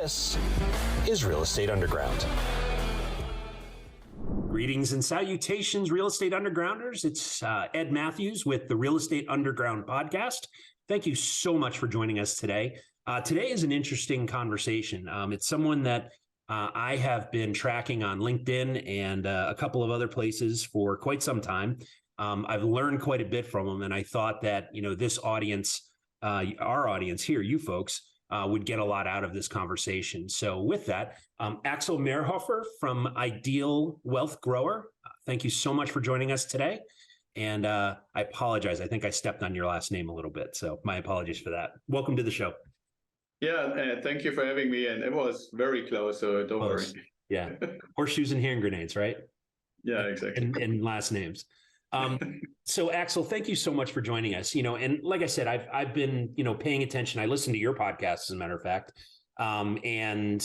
This is Real Estate Underground. Greetings and salutations, Real Estate Undergrounders. It's Ed Matthews with the Real Estate Underground podcast. Thank you so much for joining us today. Today is an interesting conversation. It's someone that I have been tracking on LinkedIn and a couple of other places for quite some time. I've learned quite a bit from him, and I thought that, this audience, our audience here, you folks, would get a lot out of this conversation. So with that, Axel Meierhoefer from Ideal Wealth Grower, thank you so much for joining us today. And I apologize. I think I stepped on your last name a little bit. So my apologies for that. Welcome to the show. Yeah, thank you for having me. And it was very close, so don't worry. Yeah. Horseshoes and hand grenades, right? Yeah, exactly. And last names. So Axel, thank you so much for joining us. And like I said, I've been, paying attention. I listened to your podcast, as a matter of fact, and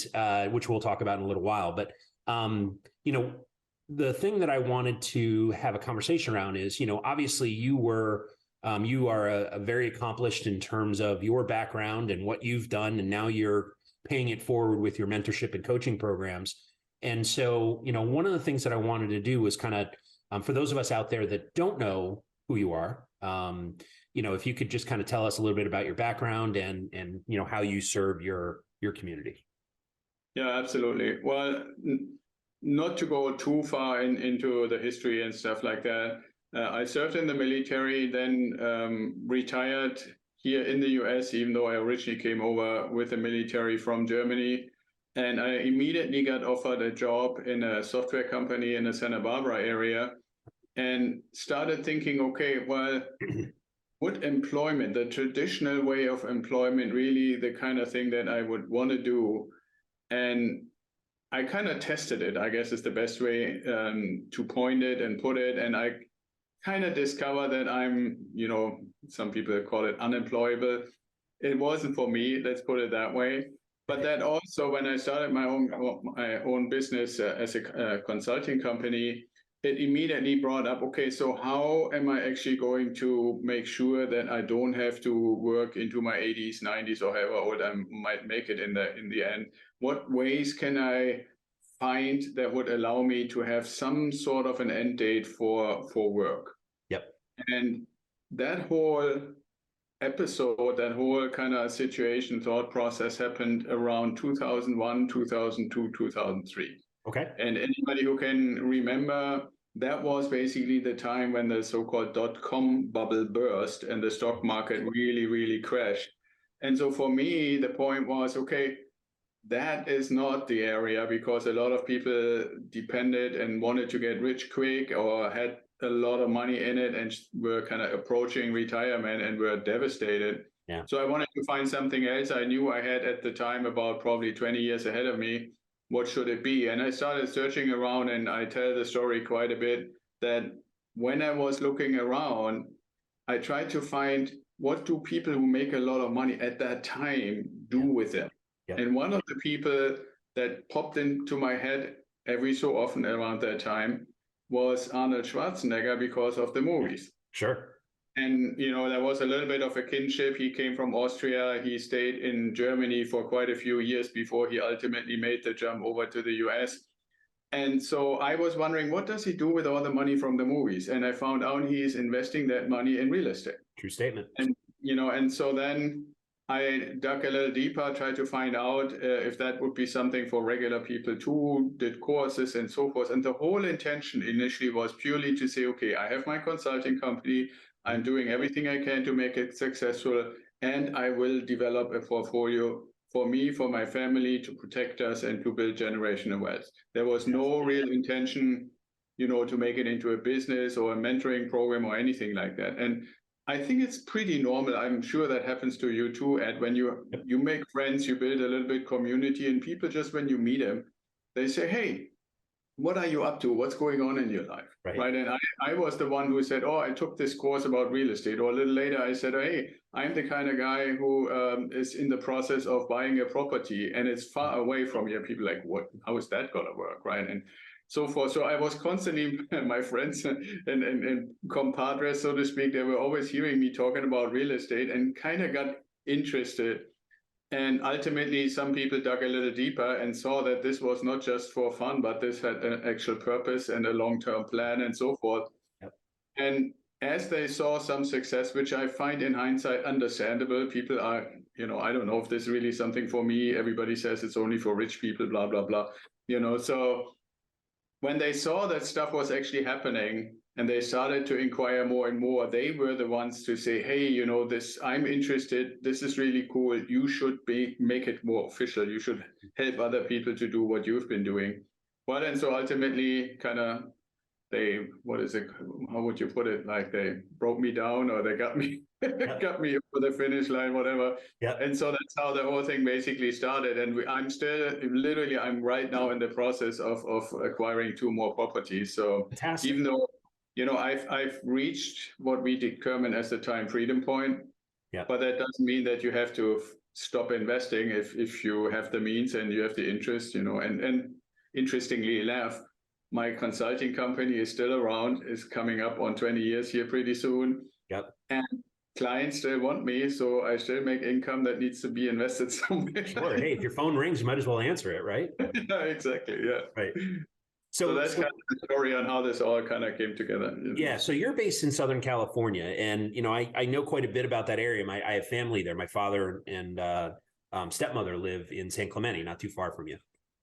which we'll talk about in a little while. But, the thing that I wanted to have a conversation around is, obviously you are a very accomplished in terms of your background and what you've done, and now you're paying it forward with your mentorship and coaching programs. And so, one of the things that I wanted to do was kind of, for those of us out there that don't know who you are, if you could just kind of tell us a little bit about your background and how you serve your community. Yeah, absolutely. Well, not to go too far into the history and stuff like that. I served in the military, then retired here in the US, even though I originally came over with the military from Germany. And I immediately got offered a job in a software company in the Santa Barbara area and started thinking, okay, well, would employment, the traditional way of employment, really the kind of thing that I would want to do? And I kind of tested it, I guess is the best way to point it and put it. And I kind of discovered that I'm, some people call it unemployable. It wasn't for me, let's put it that way. But that also, when I started my own business as a consulting company, it immediately brought up, okay, so how am I actually going to make sure that I don't have to work into my 80s, 90s, or however old I might make it in the end? What ways can I find that would allow me to have some sort of an end date for work? Yep. And that whole episode, that whole kind of situation, thought process happened around 2001, 2002, 2003. Okay. And anybody who can remember, that was basically the time when the so-called dot-com bubble burst and the stock market really, really crashed. And so for me, the point was, okay, that is not the area, because a lot of people depended and wanted to get rich quick or had a lot of money in it and were kind of approaching retirement and were devastated. Yeah. So I wanted to find something else. I knew I had at the time about probably 20 years ahead of me. What should it be? And I started searching around, and I tell the story quite a bit that when I was looking around, I tried to find what do people who make a lot of money at that time do with it. Yeah. And one of the people that popped into my head every so often around that time was Arnold Schwarzenegger, because of the movies. Sure. And, there was a little bit of a kinship. He came from Austria. He stayed in Germany for quite a few years before he ultimately made the jump over to the US. And so I was wondering, what does he do with all the money from the movies? And I found out he is investing that money in real estate. True statement. And, and so then I dug a little deeper, tried to find out if that would be something for regular people too, did courses and so forth. And the whole intention initially was purely to say, okay, I have my consulting company. I'm doing everything I can to make it successful, and I will develop a portfolio for me, for my family, to protect us and to build generational wealth. There was no real intention, to make it into a business or a mentoring program or anything like that. And I think it's pretty normal. I'm sure that happens to you too, Ed. When you make friends, you build a little bit community, and people just, when you meet them, they say, hey, what are you up to? What's going on in your life? Right. And I was the one who said, I took this course about real estate. Or a little later, I said, hey, I'm the kind of guy who is in the process of buying a property, and it's far away from here. People are like, what? How is that going to work? Right. And so forth. So I was constantly, my friends and compadres, so to speak, they were always hearing me talking about real estate and kind of got interested. And ultimately, some people dug a little deeper and saw that this was not just for fun, but this had an actual purpose and a long-term plan and so forth. Yep. And as they saw some success, which I find in hindsight understandable, people are, I don't know if this is really something for me. Everybody says it's only for rich people, blah, blah, blah. So when they saw that stuff was actually happening and they started to inquire more and more, they were the ones to say, hey, this, I'm interested. This is really cool. You should make it more official. You should help other people to do what you've been doing. Well, and so ultimately how would you put it? Like they broke me down, or they got me, got me over the finish line, whatever. Yeah. And so that's how the whole thing basically started. And I'm right now in the process of acquiring 2 more properties. So Fantastic. even though, I've reached what we determine as the time freedom point, but that doesn't mean that you have to stop investing if you have the means and you have the interest, and interestingly enough, my consulting company is still around, is coming up on 20 years here pretty soon. Yep. And clients still want me, so I still make income that needs to be invested somewhere. Sure. Hey, if your phone rings, you might as well answer it, right? Yeah, exactly. Yeah. Right. So that's kind of the story on how this all kind of came together. Yeah. So you're based in Southern California, and I know quite a bit about that area. I have family there. My father and stepmother live in San Clemente, not too far from you.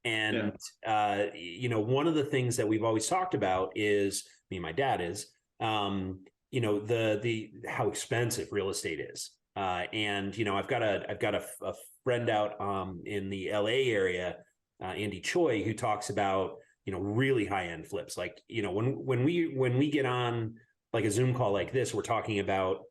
And one of the things that we've always talked about is, me and my dad is, the how expensive real estate is. And I've got a friend out in the LA area, Andy Choi, who talks about really high end flips. Like when we get on like a Zoom call like this, we're talking about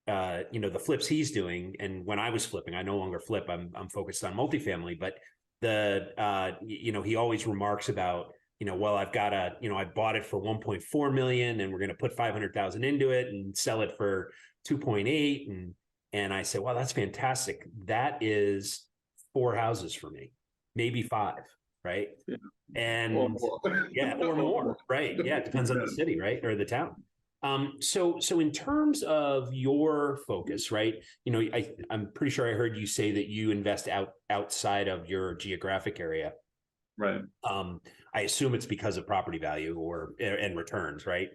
the flips he's doing. And when I was flipping, I no longer flip. I'm focused on multifamily, but he always remarks about, well, I've got I bought it for 1.4 million and we're going to put 500,000 into it and sell it for 2.8. And I said, well, that's fantastic. That is 4 houses for me, maybe 5. Right. Yeah. And or more. Right. Yeah. It depends on the city, right. Or the town. So in terms of your focus, right, I'm pretty sure I heard you say that you invest outside of your geographic area. Right. I assume it's because of property value and returns, right?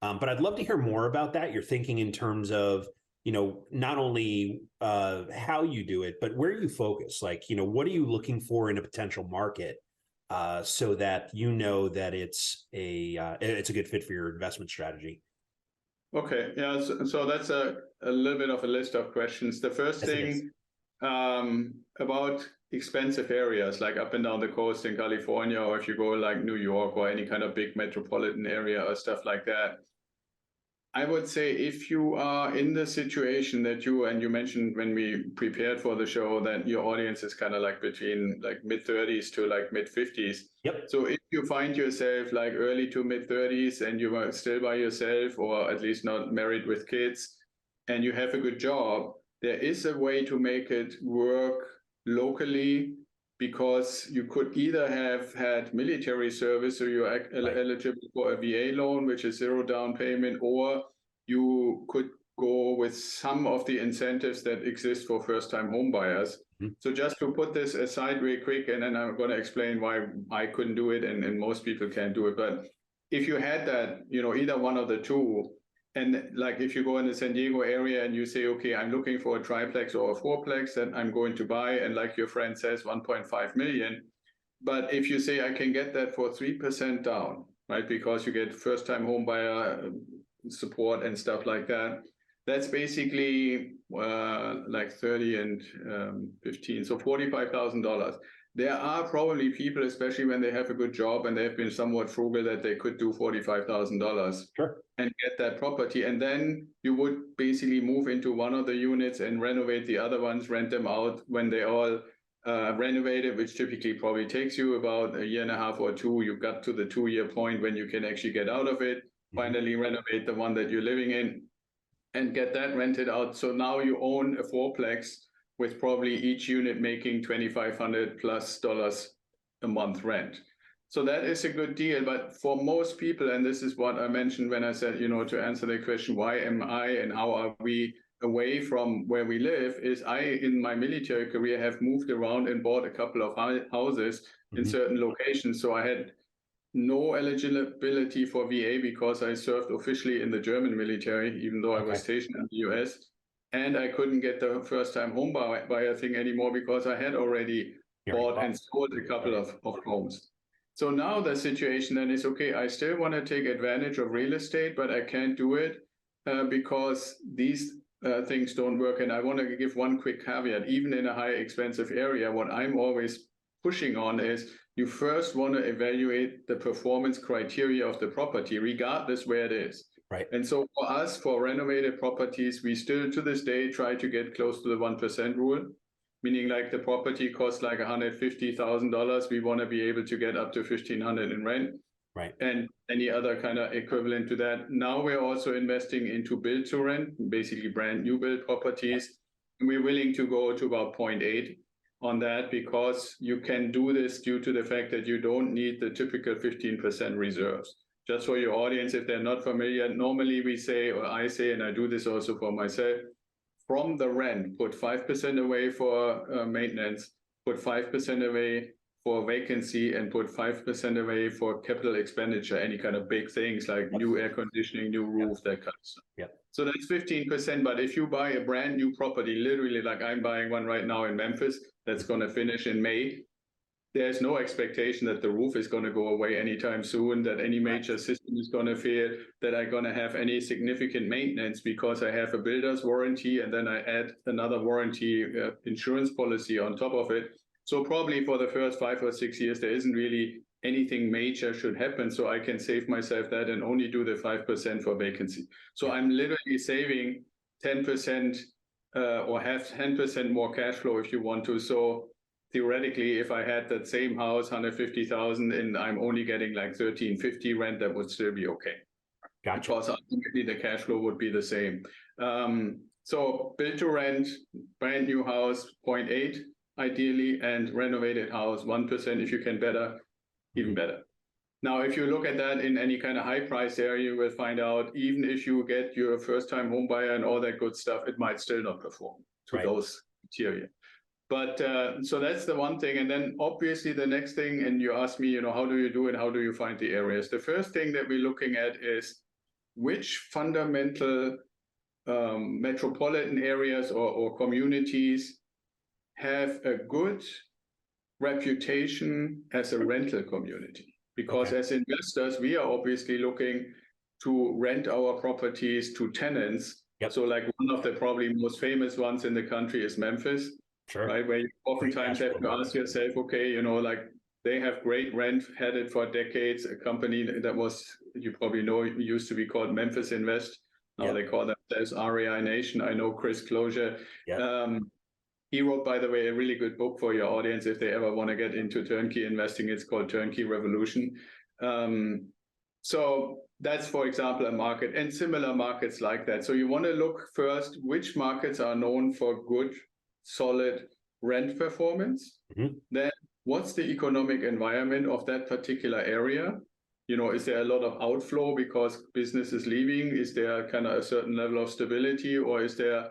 But I'd love to hear more about that. You're thinking in terms of, not only how you do it, but where you focus. Like, what are you looking for in a potential market so that that it's a good fit for your investment strategy? Okay, yeah, so that's a little bit of a list of questions. The first thing about expensive areas, like up and down the coast in California, or if you go like New York or any kind of big metropolitan area or stuff like that, I would say if you are in the situation that you mentioned when we prepared for the show that your audience is kind of like between like mid-30s to like mid-50s. Yep. So if you find yourself like early to mid-30s and you are still by yourself, or at least not married with kids, and you have a good job, there is a way to make it work locally, because you could either have had military service, so you're eligible for a VA loan, which is 0 down payment, or you could go with some of the incentives that exist for first-time home buyers. Mm-hmm. So just to put this aside real quick, and then I'm going to explain why I couldn't do it and most people can't do it. But if you had that, either one of the two, and like if you go in the San Diego area and you say, okay, I'm looking for a triplex or a fourplex that I'm going to buy, and like your friend says, 1.5 million. But if you say I can get that for 3% down, right, because you get first-time home buyer support and stuff like that, that's basically like 30 and 15, so $45,000. There are probably people, especially when they have a good job and they've been somewhat frugal, that they could do $45,000 and get that property. And then you would basically move into one of the units and renovate the other ones, rent them out when they all renovated, which typically probably takes you about 1.5 years or 2. You got to the 2-year point when you can actually get out of it, finally renovate the one that you're living in and get that rented out. So now you own a fourplex with probably each unit making $2,500+ a month rent. So that is a good deal. But for most people, and this is what I mentioned when I said, to answer the question, why am I and how are we away from where we live is in my military career, have moved around and bought a couple of houses in certain locations. So I had no eligibility for VA because I served officially in the German military, even though I was stationed in the US. And I couldn't get the first-time home buyer thing anymore because I had already bought and sold a couple of homes. So now the situation then is, okay, I still want to take advantage of real estate, but I can't do it because these things don't work. And I want to give one quick caveat. Even in a high expensive area, what I'm always pushing on is you first want to evaluate the performance criteria of the property, regardless where it is. Right. And so for us, for renovated properties, we still to this day try to get close to the 1% rule, meaning like the property costs like $150,000. We want to be able to get up to $1,500 in rent. Right. And any other kind of equivalent to that. Now we're also investing into build to rent, basically brand new build properties. And we're willing to go to about 0.8 on that because you can do this due to the fact that you don't need the typical 15% reserves. Just for your audience, if they're not familiar, normally we say, or I say, and I do this also for myself, from the rent, put 5% away for maintenance, put 5% away for vacancy, and put 5% away for capital expenditure, any kind of big things like new air conditioning, new roof, that kind of stuff. Yep. So that's 15%. But if you buy a brand new property, literally like I'm buying one right now in Memphis, that's going to finish in May, there's no expectation that the roof is going to go away anytime soon, that any major system is going to fail, that I'm going to have any significant maintenance because I have a builder's warranty and then I add another warranty insurance policy on top of it. So probably for the first 5 or 6 years, there isn't really anything major should happen. So I can save myself that and only do the 5% for vacancy. So I'm literally saving 10% or have 10% more cash flow if you want to. So theoretically, if I had that same house, 150,000, and I'm only getting like 1350 rent, that would still be okay. Gotcha. Because ultimately the cash flow would be the same. So build to rent, brand new house, 0.8 ideally, and renovated house, 1%. If you can better, even better. Now, if you look at that in any kind of high price area, you will find out even if you get your first time home buyer and all that good stuff, it might still not perform to those criteria. But so that's the one thing. And then obviously the next thing, and you ask me, how do you do it? How do you find the areas? The first thing that we're looking at is which fundamental metropolitan areas or communities have a good reputation as a rental community. Because as investors, we are obviously looking to rent our properties to tenants. So like one of the probably most famous ones in the country is Memphis. Right, where you oftentimes have to ask yourself, okay, like they have great rent, had it for decades. A company that was, you probably know, used to be called Memphis Invest. Now they call themselves REI Nation. I know Chris Closure. He wrote, by the way, a really good book for your audience if they ever want to get into turnkey investing. It's called Turnkey Revolution. So that's, for example, a market, and similar markets like that. So you want to look first which markets are known for good, solid rent performance. Then what's the economic environment of that particular area? Is there a lot of outflow because business is leaving? Is there kind of a certain level of stability, or is there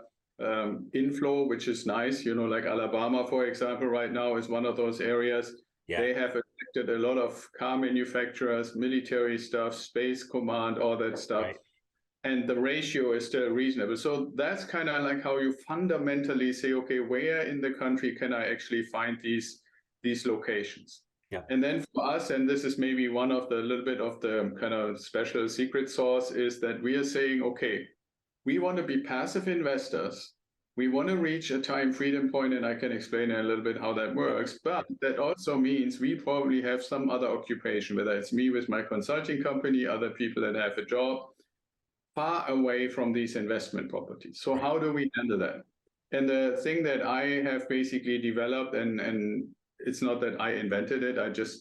inflow, which is nice? Like Alabama, for example, right now is one of those areas. They have attracted a lot of car manufacturers, military stuff, space command, all that stuff. And the ratio is still reasonable. So that's kind of like how you fundamentally say, okay, where in the country can I actually find these locations? And then for us, and this is maybe one of the little bit of the kind of special secret sauce, is that we are saying, okay, we want to be passive investors. We want to reach a time freedom point, and I can explain a little bit how that works. But that also means we probably have some other occupation, whether it's me with my consulting company, other people that have a job, far away from these investment properties. So how do we handle that? And the thing that I have basically developed, and it's not that I invented it,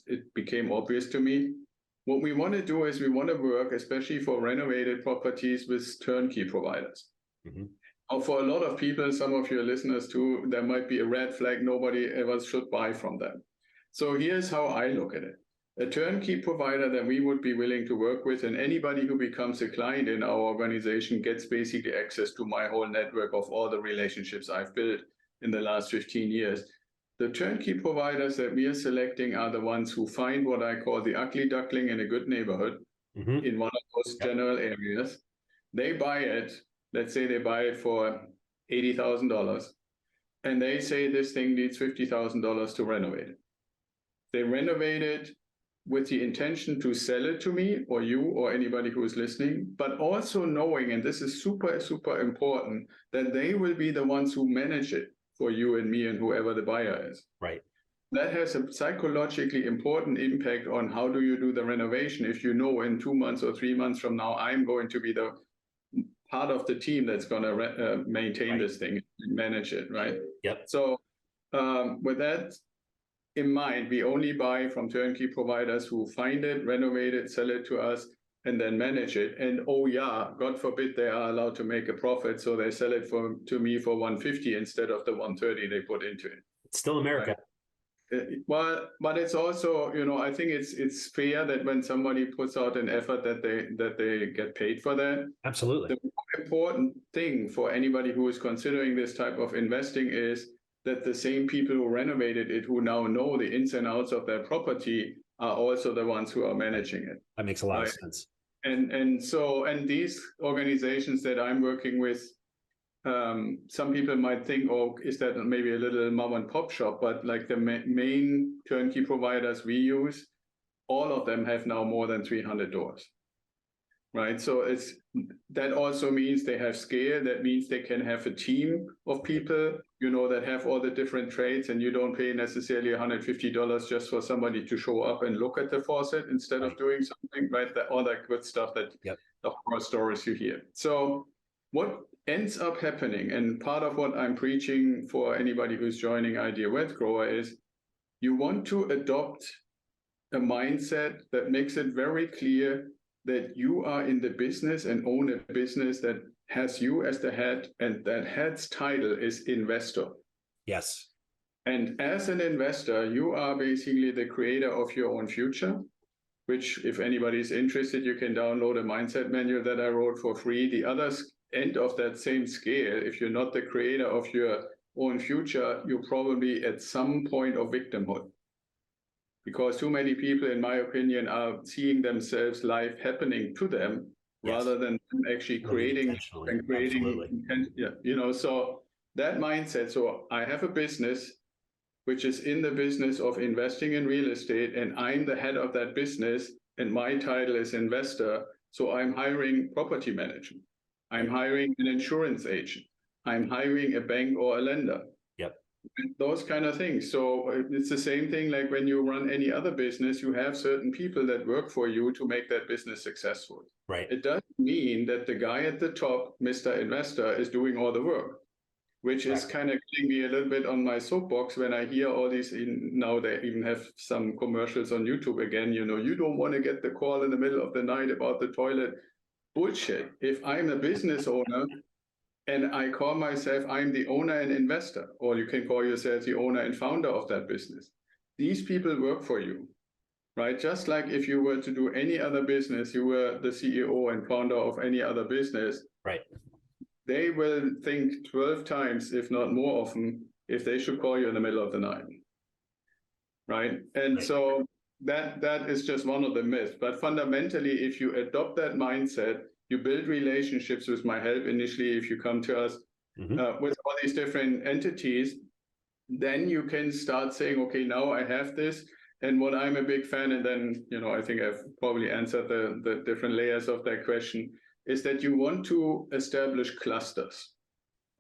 it became obvious to me. What we want to do is we want to work, especially for renovated properties, with turnkey providers. For a lot of people, some of your listeners too, there might be a red flag. Nobody ever should buy from them. So here's how I look at it. a turnkey provider that we would be willing to work with, and anybody who becomes a client in our organization gets basically access to my whole network of all the relationships I've built in the last 15 years. The turnkey providers that we are selecting are the ones who find what I call the ugly duckling in a good neighborhood in one of those general areas. They buy it, let's say they buy it for $80,000, and they say this thing needs $50,000 to renovate it. They renovate it with the intention to sell it to me or you or anybody who is listening, but also knowing, and this is super, super important, that they will be the ones who manage it for you and me and whoever the buyer is. Right. That has a psychologically important impact on how do you do the renovation if you know in 2 months or 3 months from now, I'm going to be the part of the team that's going to maintain this thing and manage it, right? Yep. So with that in mind, we only buy from turnkey providers who find it, renovate it, sell it to us, and then manage it. And oh yeah, God forbid they are allowed to make a profit, so they sell it to me for $150 instead of the $130 they put into it. It's still America. Right? Well, but it's also, I think it's fair that when somebody puts out an effort that they get paid for that. Absolutely. The more important thing for anybody who is considering this type of investing is that the same people who renovated it, who now know the ins and outs of their property, are also the ones who are managing it. That makes a lot of sense. And these organizations that I'm working with, some people might think, oh, is that maybe a little mom and pop shop? But like the main turnkey providers we use, all of them have now more than 300 doors. Right. So that also means they have scale. That means they can have a team of people, that have all the different trades, and you don't pay necessarily $150 just for somebody to show up and look at the faucet instead of doing something, right? All that good stuff that the horror stories you hear. So what ends up happening, and part of what I'm preaching for anybody who's joining Idea Wealth Grower, is you want to adopt a mindset that makes it very clear that you are in the business and own a business that has you as the head, and that head's title is investor. Yes. And as an investor, you are basically the creator of your own future, which if anybody's interested, you can download a mindset manual that I wrote for free. The other end of that same scale, if you're not the creator of your own future, you're probably at some point of victimhood. Because too many people, in my opinion, are seeing themselves life happening to them rather than actually creating and creating. So that mindset. So I have a business which is in the business of investing in real estate, and I'm the head of that business, and my title is investor. So I'm hiring property management. I'm hiring an insurance agent. I'm hiring a bank or a lender. Those kind of things. So it's the same thing like when you run any other business, you have certain people that work for you to make that business successful. Right. It doesn't mean that the guy at the top, Mr. Investor, is doing all the work, which is kind of getting me a little bit on my soapbox when I hear all these, now they even have some commercials on YouTube again, you don't want to get the call in the middle of the night about the toilet. Bullshit. If I'm a business owner, and I call myself, I'm the owner and investor, or you can call yourself the owner and founder of that business. These people work for you, right? Just like if you were to do any other business, you were the CEO and founder of any other business. Right. They will think 12 times, if not more often, if they should call you in the middle of the night. Right. And so that is just one of the myths. But fundamentally, if you adopt that mindset, you build relationships with my help initially. If you come to us with all these different entities, then you can start saying, okay, now I have this. And what I'm a big fan, and then, I think I've probably answered the different layers of that question, is that you want to establish clusters.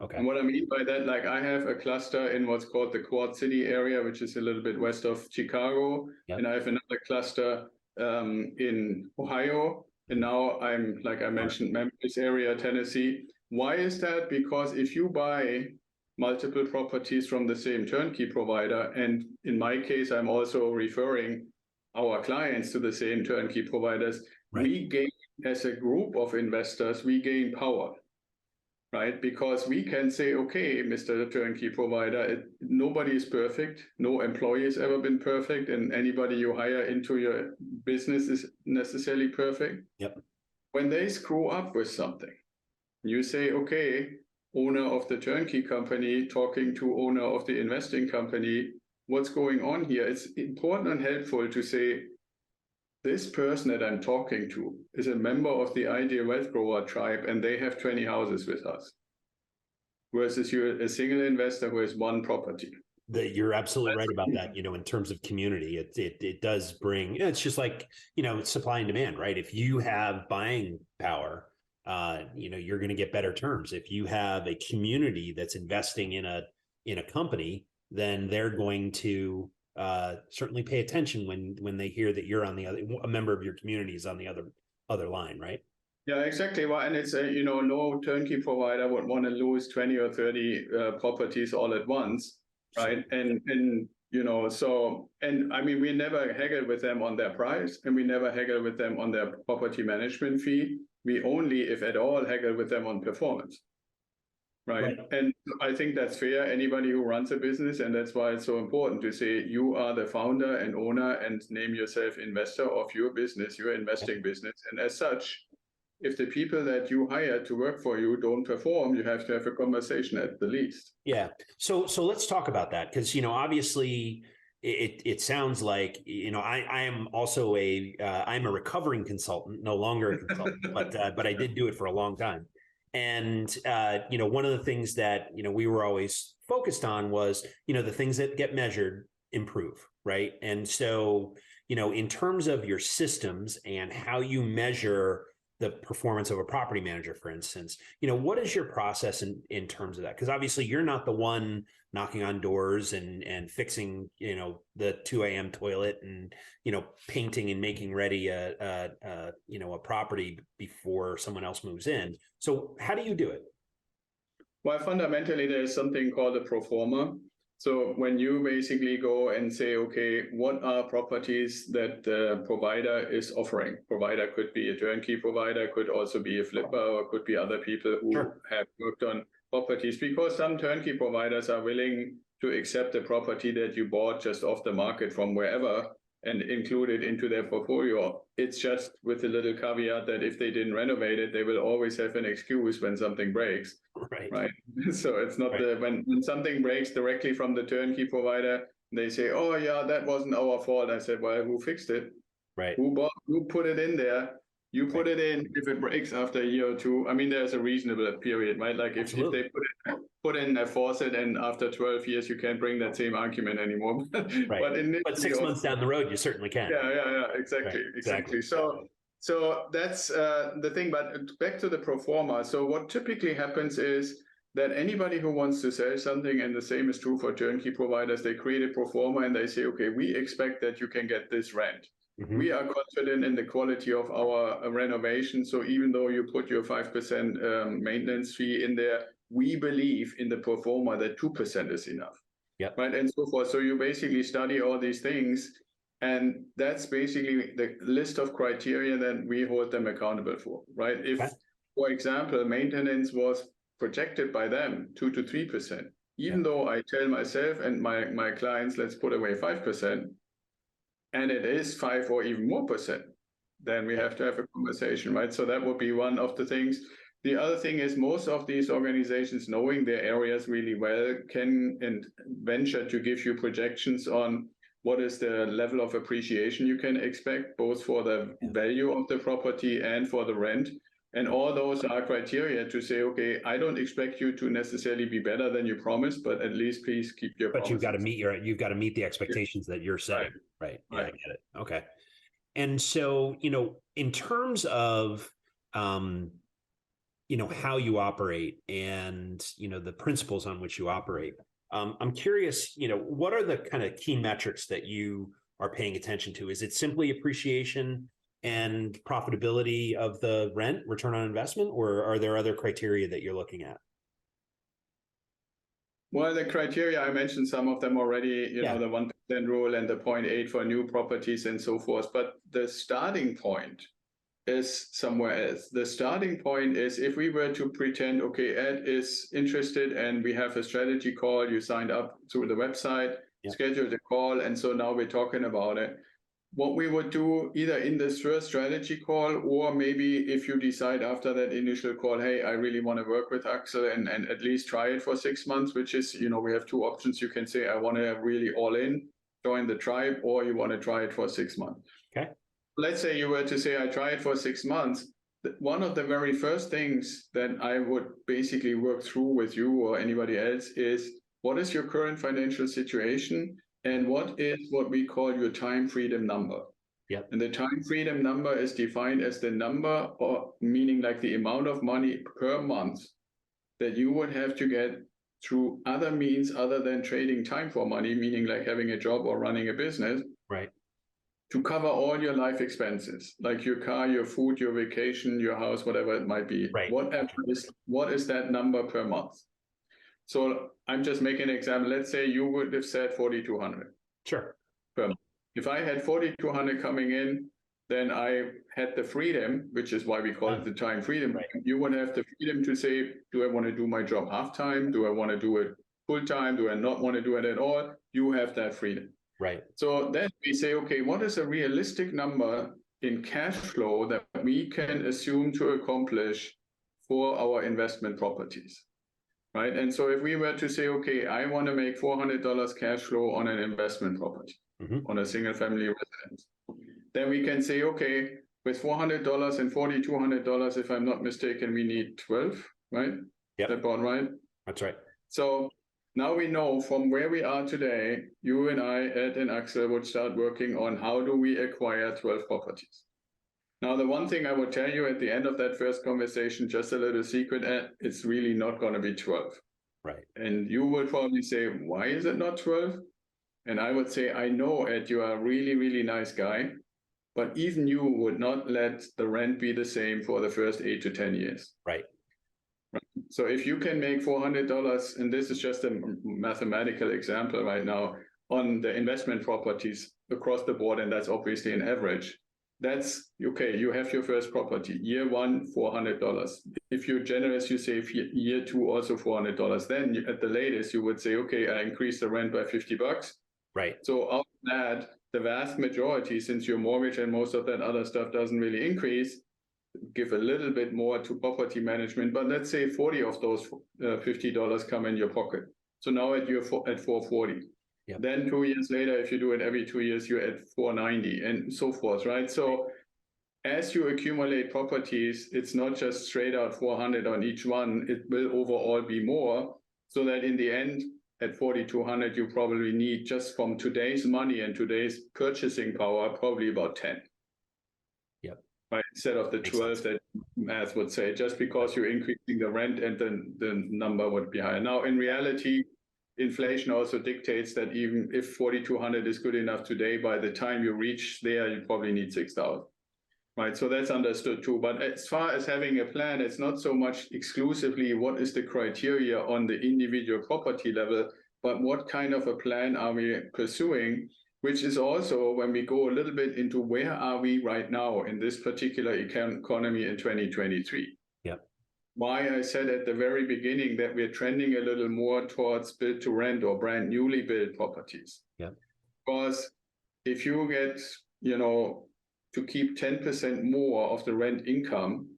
Okay. And what I mean by that, like I have a cluster in what's called the Quad City area, which is a little bit west of Chicago. And I have another cluster in Ohio. And now I'm, like I mentioned, Memphis area, Tennessee. Why is that? Because if you buy multiple properties from the same turnkey provider, and in my case, I'm also referring our clients to the same turnkey providers, we gain, as a group of investors, we gain power. right? Because we can say, okay, Mr. Turnkey provider, nobody is perfect. No employee has ever been perfect, and anybody you hire into your business is necessarily perfect. Yep. When they screw up with something, you say, okay, owner of the turnkey company talking to owner of the investing company, what's going on here? It's important and helpful to say, this person that I'm talking to is a member of the Ideal Wealth Grower tribe, and they have 20 houses with us, versus you're a single investor who has one property. You're absolutely right about that. In terms of community, it does bring. It's just like supply and demand, right? If you have buying power, you're going to get better terms. If you have a community that's investing in a company, then they're going to certainly pay attention when they hear that you're on a member of your community is on the other line, right? Yeah, exactly. Well, and it's no turnkey provider would want to lose 20 or 30 properties all at once. Right. And I mean, we never haggle with them on their price, and we never haggle with them on their property management fee. We only, if at all, haggle with them on performance. Right. And I think that's fair. Anybody who runs a business, and that's why it's so important to say you are the founder and owner and name yourself investor of your business, your investing business. And as such, if the people that you hire to work for you don't perform, you have to have a conversation at the least. Yeah. So let's talk about that, because obviously it sounds like I am also I'm a recovering consultant, no longer a consultant, but I did do it for a long time. And one of the things that we were always focused on was the things that get measured improve, right? And so in terms of your systems and how you measure the performance of a property manager, for instance, what is your process in terms of that? Because obviously you're not the one knocking on doors and fixing, the 2 a.m. toilet and, painting and making ready a property before someone else moves in. So how do you do it? Well, fundamentally, there's something called a pro forma. So when you basically go and say, okay, what are properties that the provider is offering? Provider could be a turnkey provider, could also be a flipper, or could be other people who have worked on properties, because some turnkey providers are willing to accept a property that you bought just off the market from wherever and include it into their portfolio. It's just with a little caveat that if they didn't renovate it, they will always have an excuse when something breaks. Right. So it's not when something breaks directly from the turnkey provider, they say, oh yeah, that wasn't our fault. I said, well, who fixed it? Right. Who put it in there? You put it in. If it breaks after a year or two, I mean, there's a reasonable period, right? Like if they put in a faucet and after 12 years, you can't bring that same argument anymore. But 6 months down the road, you certainly can. Yeah, exactly. So that's the thing. But back to the pro forma. So what typically happens is that anybody who wants to sell something, and the same is true for turnkey providers, they create a pro forma and they say, okay, we expect that you can get this rent. Mm-hmm. We are confident in the quality of our renovation. So even though you put your 5% maintenance fee in there, we believe in the pro forma that 2% is enough. Yep. Right, and so forth. So you basically study all these things, and that's basically the list of criteria that we hold them accountable for, right? If, for example, maintenance was projected by them 2 to 3%, even though I tell myself and my clients, let's put away 5%, and it is 5 or even more percent, then we have to have a conversation, right? So that would be one of the things. The other thing is most of these organizations, knowing their areas really well, can and venture to give you projections on what is the level of appreciation you can expect, both for the value of the property and for the rent. And all those are criteria to say, okay, I don't expect you to necessarily be better than you promised, but at least please keep your promises. But you've got to meet the expectations that you're setting. Right. Yeah, I get it. Okay. And so, in terms of, how you operate and, the principles on which you operate, I'm curious, what are the kind of key metrics that you are paying attention to? Is it simply appreciation and profitability of the rent, return on investment, or are there other criteria that you're looking at? Well, the criteria, I mentioned some of them already, the 1% rule and the 0.8 for new properties and so forth. But the starting point is somewhere else. The starting point is if we were to pretend, okay, Ed is interested and we have a strategy call, you signed up through the website, scheduled a call, and so now we're talking about it. What we would do either in this first strategy call, or maybe if you decide after that initial call, hey, I really want to work with Axel and at least try it for 6 months, which is, we have two options. You can say, I want to really all in, join the tribe, or you want to try it for 6 months. Okay. Let's say you were to say, I try it for 6 months. One of the very first things that I would basically work through with you or anybody else is, what is your current financial situation? And what is what we call your time freedom number? Yep. And the time freedom number is defined as the number, or meaning like the amount of money per month that you would have to get through other means other than trading time for money, meaning like having a job or running a business. Right. To cover all your life expenses, like your car, your food, your vacation, your house, whatever it might be. Right. What is that number per month? So I'm just making an example. Let's say you would have said 4,200. Sure. Per month. If I had 4,200 coming in, then I had the freedom, which is why we call it the time freedom. Right. You would have the freedom to say, do I want to do my job half-time? Do I want to do it full-time? Do I not want to do it at all? You have that freedom. Right. So then we say, okay, what is a realistic number in cash flow that we can assume to accomplish for our investment properties, right? And so if we were to say, okay, I want to make $400 cash flow on an investment property, on a single family residence, then we can say, okay, with $400 and $4,200, if I'm not mistaken, we need 12, right? Yep. That's about right. That's right. So now we know from where we are today, you and I, Ed and Axel, would start working on how do we acquire 12 properties. Now, the one thing I would tell you at the end of that first conversation, just a little secret, Ed, it's really not going to be 12. Right. And you would probably say, why is it not 12? And I would say, I know, Ed, you are a really, really nice guy, but even you would not let the rent be the same for the first 8 to 10 years. Right. So if you can make $400, and this is just a mathematical example right now, on the investment properties across the board, and that's obviously an average, that's okay. You have your first property, year one, $400. If you're generous, you say year two, also $400. Then at the latest, you would say, okay, I increase the rent by $50. Right. So out of that, the vast majority, since your mortgage and most of that other stuff doesn't really increase, give a little bit more to property management, but let's say 40 of those $50 come in your pocket. So now at 440. Yep. Then 2 years later, if you do it every 2 years, you're at 490 and so forth, right? So as you accumulate properties, it's not just straight out 400 on each one. It will overall be more, so that in the end, at 4,200, you probably need, just from today's money and today's purchasing power, probably about 10. Right, instead of the 12 that math would say, just because you're increasing the rent and then the number would be higher. Now, in reality, inflation also dictates that even if 4,200 is good enough today, by the time you reach there, you probably need 6,000. Right, so that's understood too. But as far as having a plan, it's not so much exclusively what is the criteria on the individual property level, but what kind of a plan are we pursuing? Which is also when we go a little bit into where are we right now in this particular economy in 2023. Yep. Why I said at the very beginning that we're trending a little more towards build to rent or brand newly built properties. Yep. Because if you get, to keep 10% more of the rent income,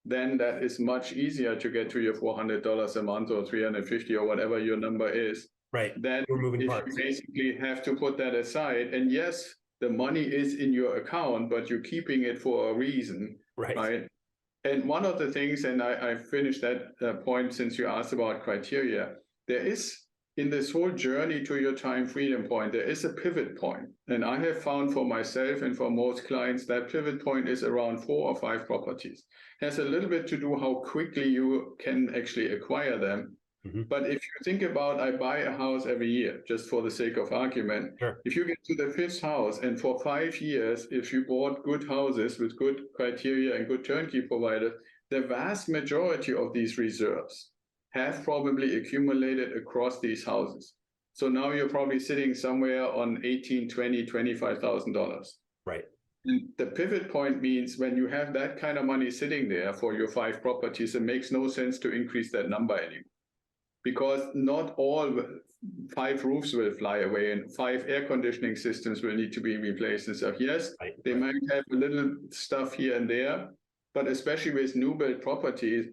then that is much easier to get to your $400 a month or $350 or whatever your number is. Right. Then if you basically have to put that aside, and yes, the money is in your account, but you're keeping it for a reason, right? And one of the things, and I finished that point since you asked about criteria, there is, in this whole journey to your time freedom point, there is a pivot point. And I have found for myself and for most clients, that pivot point is around 4 or 5 properties. It has a little bit to do how quickly you can actually acquire them. But if you think about, I buy a house every year, just for the sake of argument, if you get to the 5th house and for 5 years, if you bought good houses with good criteria and good turnkey providers, the vast majority of these reserves have probably accumulated across these houses. So now you're probably sitting somewhere on $18,000, $20,000, $25,000. Right. And the pivot point means when you have that kind of money sitting there for your 5 properties, it makes no sense to increase that number anymore. Because not all 5 roofs will fly away and 5 air conditioning systems will need to be replaced and stuff. Yes, they might have a little stuff here and there, but especially with new build properties,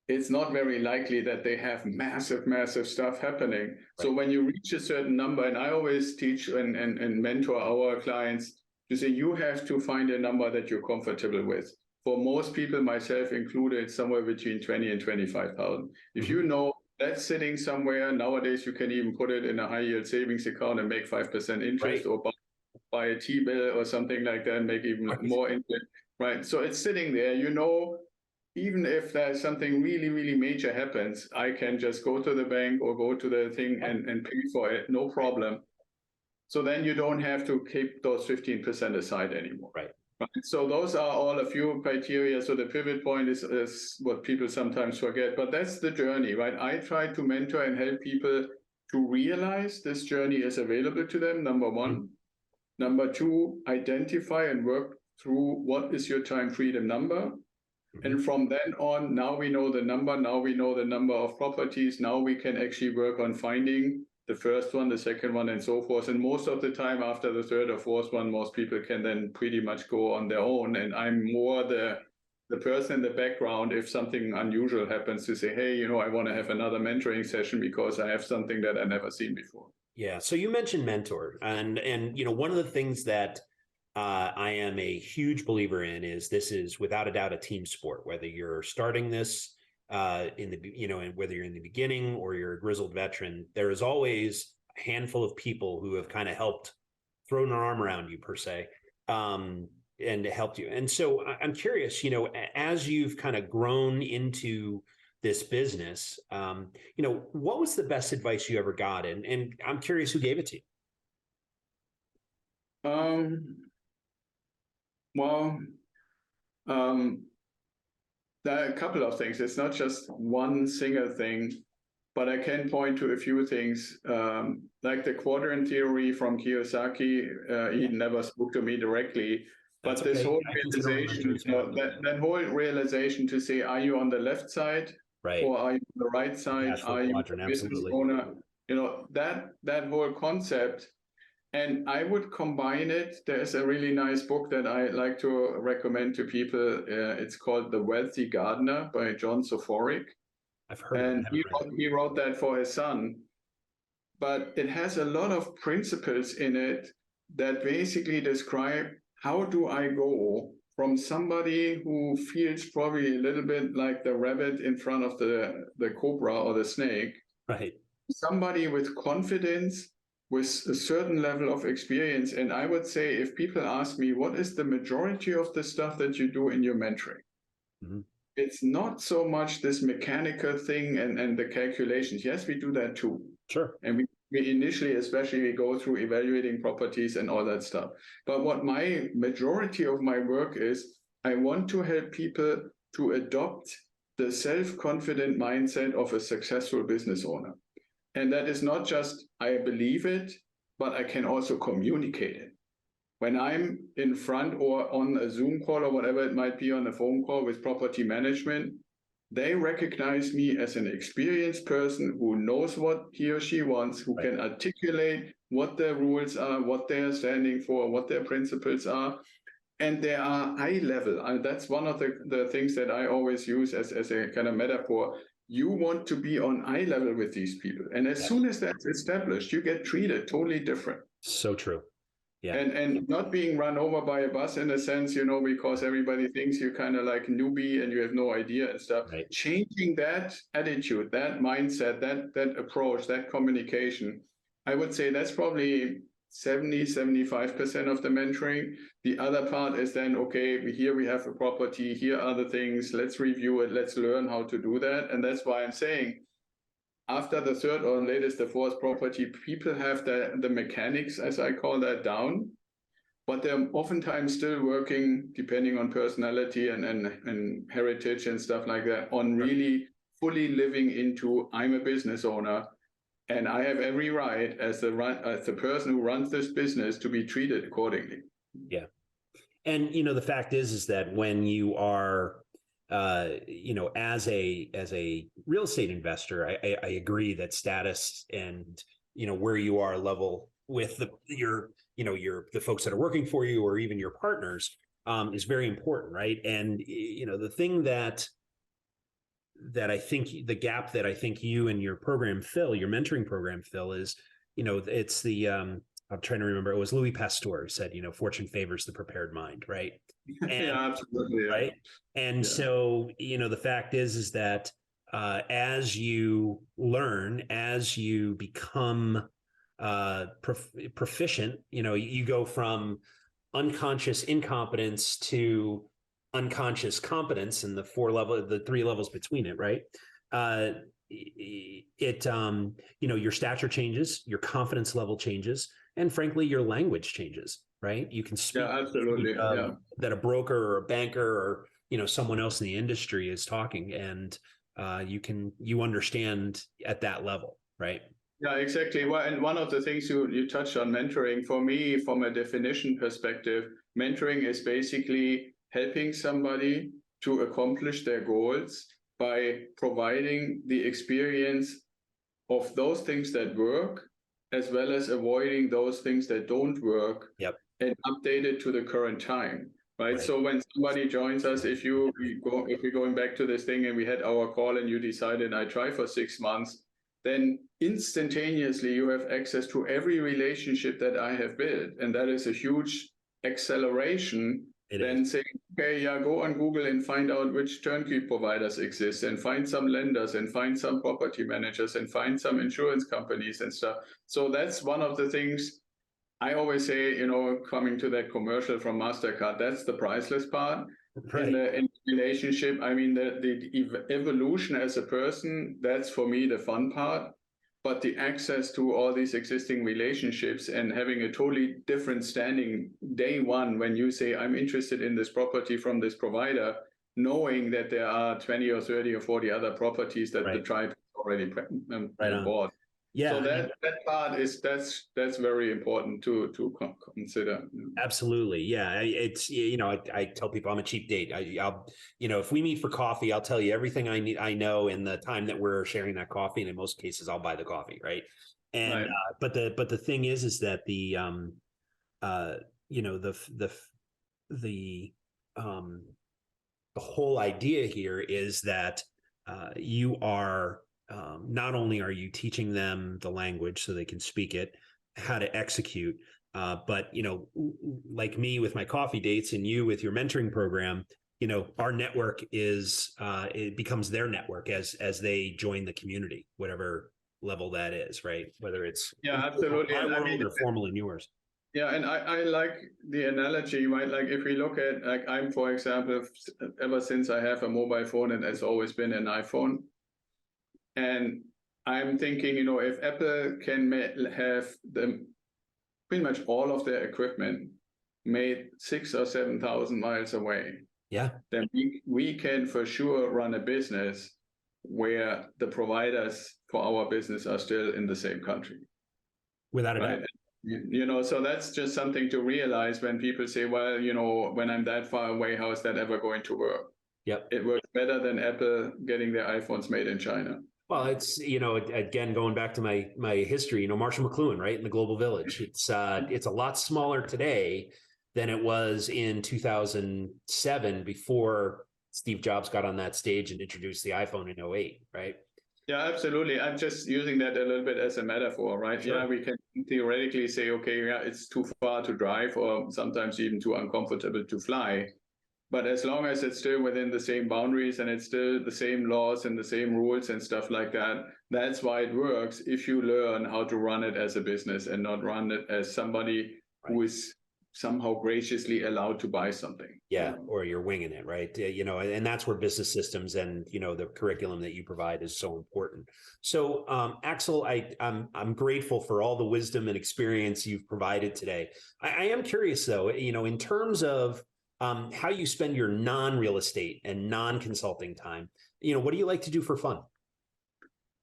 it's not very likely that they have massive stuff happening. So when you reach a certain number, and I always teach and mentor our clients to say, you have to find a number that you're comfortable with. For most people, myself included, somewhere between 20 and 25,000. If you know that's sitting somewhere, nowadays you can even put it in a high yield savings account and make 5% interest, or buy a T-bill or something like that and make even more interest, right? So it's sitting there, even if there's something really major happens, I can just go to the bank or go to the thing and pay for it, no problem. So then you don't have to keep those 15% aside anymore. Right. So those are all a few criteria. So the pivot point is what people sometimes forget, but that's the journey, right? I try to mentor and help people to realize this journey is available to them, number one. Number two, identify and work through what is your time freedom number. And from then on, now we know the number, now we know the number of properties, now we can actually work on finding the first one, the second one, and so forth. And most of the time after the third or fourth one, most people can then pretty much go on their own. And I'm more the person in the background if something unusual happens to say, hey, I want to have another mentoring session because I have something that I've never seen before. Yeah. So you mentioned mentor, and one of the things that I am a huge believer in is this is without a doubt a team sport. Whether you're starting this and whether you're in the beginning or you're a grizzled veteran, there is always a handful of people who have kind of helped throw an arm around you per se, and helped you. And so I'm curious, as you've kind of grown into this business, what was the best advice you ever got? And I'm curious who gave it to you. There are a couple of things. It's not just one single thing, but I can point to a few things, like the quadrant theory from Kiyosaki. He never spoke to me directly, but this whole realization, that whole realization to say, are you on the left side, or are you on the right side? Are you a business owner? That whole concept. And I would combine it. There's a really nice book that I like to recommend to people. It's called The Wealthy Gardener by John Soforic. I've heard and he wrote that for his son. But it has a lot of principles in it that basically describe how do I go from somebody who feels probably a little bit like the rabbit in front of the cobra or the snake, somebody with confidence, with a certain level of experience. And I would say, if people ask me, what is the majority of the stuff that you do in your mentoring? It's not so much this mechanical thing and the calculations. Yes, we do that too. Sure. And we initially, especially, we go through evaluating properties and all that stuff. But what my majority of my work is, I want to help people to adopt the self-confident mindset of a successful business owner. And that is not just, I believe it, but I can also communicate it. When I'm in front or on a Zoom call or whatever it might be, on a phone call with property management, they recognize me as an experienced person who knows what he or she wants, who can articulate what their rules are, what they are standing for, what their principles are. And they are high level. And that's one of the things that I always use as a kind of metaphor. You want to be on eye level with these people. And as soon as that's established, you get treated totally different. So true. Yeah. And not being run over by a bus in a sense, because everybody thinks you're kind of like newbie and you have no idea and stuff. Changing that attitude, that mindset, that approach, that communication, I would say that's probably 70-75% of the mentoring. The other part is then, okay, here we have a property, here are the things, let's review it, let's learn how to do that. And that's why I'm saying, after the third or latest, the fourth property, people have the mechanics, as I call that, down, but they're oftentimes still working, depending on personality and heritage and stuff like that, on really fully living into, I'm a business owner, and I have every right as the person who runs this business to be treated accordingly. Yeah. And, the fact is that when you are, as a real estate investor, I agree that status and, where you are level with the folks that are working for you or even your partners is very important, right? And, the thing that I think the gap that I think you and your program fill, your mentoring program fill is, it's the, I'm trying to remember, it was Louis Pasteur who said, fortune favors the prepared mind, right? And, Yeah, absolutely. Yeah. right. And so, the fact is that as you learn, as you become proficient, you go from unconscious incompetence to unconscious competence, and the 3 levels between it, right? Your stature changes, your confidence level changes, and frankly, your language changes, right? You can speak absolutely. that a broker or a banker or, someone else in the industry is talking, and you understand at that level, right? Yeah, exactly. Well, and one of the things you touched on mentoring, for me, from a definition perspective, mentoring is basically helping somebody to accomplish their goals by providing the experience of those things that work, as well as avoiding those things that don't work. Yep. And update it to the current time. Right. So when somebody joins us, if we're going back to this thing and we had our call and you decided I try for 6 months, then instantaneously you have access to every relationship that I have built. And that is a huge acceleration. Then saying, okay, go on Google and find out which turnkey providers exist, and find some lenders and find some property managers and find some insurance companies and stuff. So that's one of the things I always say, coming to that commercial from MasterCard, that's the priceless part. Right. In the relationship. I mean, the evolution as a person, that's for me the fun part. But the access to all these existing relationships and having a totally different standing day one when you say, I'm interested in this property from this provider, knowing that there are 20 or 30 or 40 other properties that the tribe already bought. Yeah, so that part is that's very important to consider. Absolutely, yeah. It's I tell people I'm a cheap date. I'll if we meet for coffee, I'll tell you everything I know in the time that we're sharing that coffee, and in most cases, I'll buy the coffee, right? And but the thing is that the whole idea here is that you are. Not only are you teaching them the language so they can speak it, how to execute, but like me with my coffee dates and you with your mentoring program, our network is it becomes their network as they join the community, whatever level that is, right? Whether it's absolutely or formal in yours. Yeah, and I like the analogy, right? Like if we look at, like I'm, for example, ever since I have a mobile phone, and it's always been an iPhone. And I'm thinking, if Apple can have pretty much all of their equipment made 6,000 or 7,000 miles away, then we can for sure run a business where the providers for our business are still in the same country. Without a doubt. So that's just something to realize when people say, well, when I'm that far away, how is that ever going to work? Yep. It works better than Apple getting their iPhones made in China. Well, it's, again, going back to my history, Marshall McLuhan, right, in the Global Village. It's a lot smaller today than it was in 2007 before Steve Jobs got on that stage and introduced the iPhone in 2008, right? Yeah, absolutely. I'm just using that a little bit as a metaphor, right? Sure. Yeah, we can theoretically say, okay, it's too far to drive, or sometimes even too uncomfortable to fly. But as long as it's still within the same boundaries and it's still the same laws and the same rules and stuff like that, that's why it works if you learn how to run it as a business and not run it as somebody who is somehow graciously allowed to buy something. Yeah, or you're winging it, right? And that's where business systems and, the curriculum that you provide is so important. So, Axel, I'm grateful for all the wisdom and experience you've provided today. I am curious, though, in terms of how you spend your non-real estate and non-consulting time. What do you like to do for fun?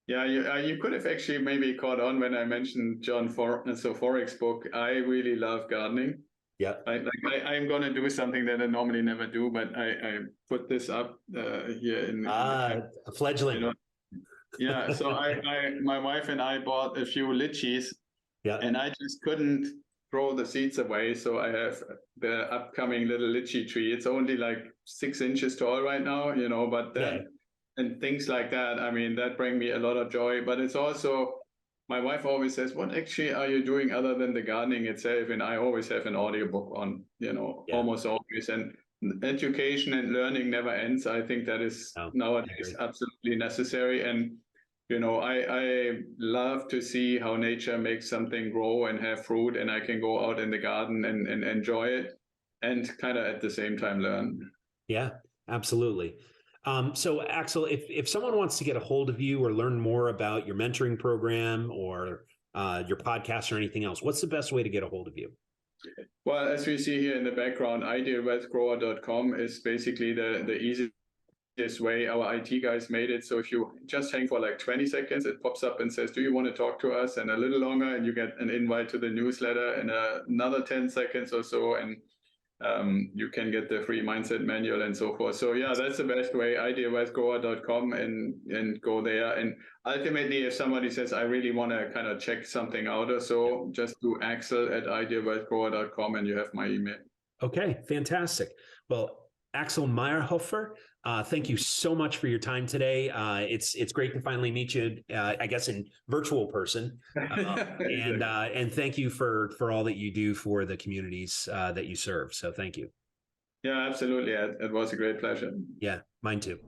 Yeah, you could have actually maybe caught on when I mentioned John Forex's book. I really love gardening. Yeah. I'm going to do something that I normally never do, but I put this up here in the camp, A fledgling. you know. Yeah. So my wife and I bought a few litchis, Yeah. and I just couldn't throw the seeds away. So I have the upcoming little lychee tree. It's only like 6 inches tall right now, you know, but then, and things like that. I mean, that bring me a lot of joy, but it's also, my wife always says, what actually are you doing other than the gardening itself? And I always have an audiobook on, you know, almost always. And education and learning never ends. I think that is nowadays absolutely necessary. And, you know, I love to see how nature makes something grow and have fruit, and I can go out in the garden and enjoy it and kind of at the same time learn. Yeah, absolutely. So Axel, if someone wants to get a hold of you or learn more about your mentoring program or your podcast or anything else, what's the best way to get a hold of you? Well, as we see here in the background, idealwealthgrower.com is basically the easiest way. Our IT guys made it. So if you just hang for like 20 seconds, it pops up and says, do you want to talk to us? And a little longer, and you get an invite to the newsletter, and another 10 seconds or so. And you can get the free mindset manual and so forth. So yeah, that's the best way, idealwealthgrower.com, and go there. And ultimately, if somebody says, I really want to kind of check something out or so, just do axel@idealwealthgrower.com and you have my email. Okay, fantastic. Well, Axel Meierhoefer, thank you so much for your time today. It's great to finally meet you, I guess, in virtual person. And thank you for all that you do for the communities that you serve. So thank you. Yeah, absolutely. It was a great pleasure. Yeah, mine too.